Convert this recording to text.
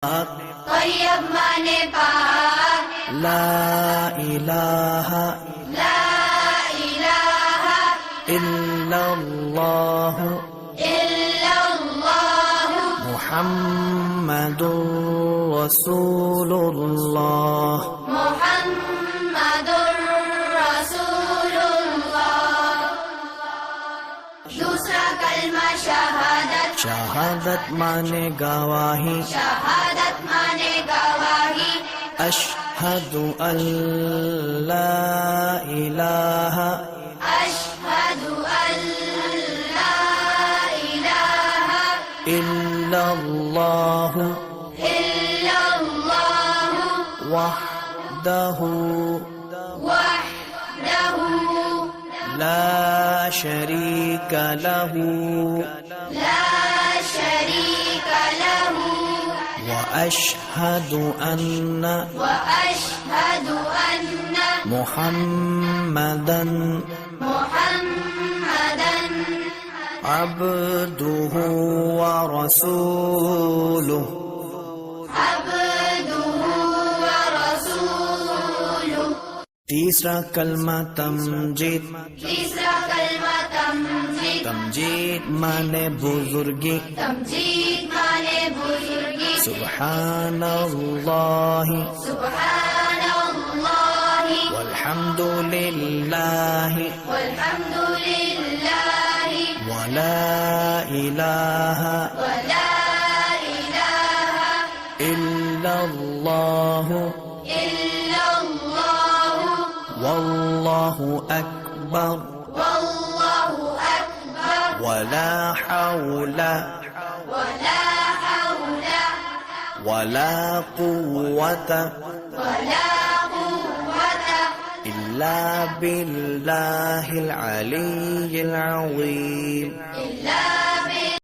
तैयब माने पाक, ला इलाहा ला इलाहा इल्लल्लाह इल्लल्लाह मुहम्मदुर रसूलुल्लाह मुहम्मदुर रसूलुल्लाह। दूसरा कलमा शहादत, शहादत माने गवाही शहादत माने गवाही। अशहदु अल्ला इलाहा अशहदु अल्ला इलाहा इल्लल्लाह इल्लल्लाह वहदहु वहदहु ला शरीक लहु ला शरीक लहु وأشهد أن وأشهد أن محمدا محمدا عبده ورسوله عبده ورسوله। तीसरा कलमा तमजीद तीसरा कलमा तमजीद, तमजीद माने बुजुर्गी तमजीद माने बुजुर्गी। सुब्हानल्लाह सुब्हानल्लाह वल्हम्दुलिल्लाह वल्हम्दुलिल्लाह वला इलाहा वला इलाहा इल्लल्लाह इल्लल्लाह वल्लाहु अकबर वल्लाहु अकबर वला हौला वला हौला वला कुव्वता वला कुव्वता इल्ला बिल्लाहिल अलिय्यिल अज़ीम। इल्ला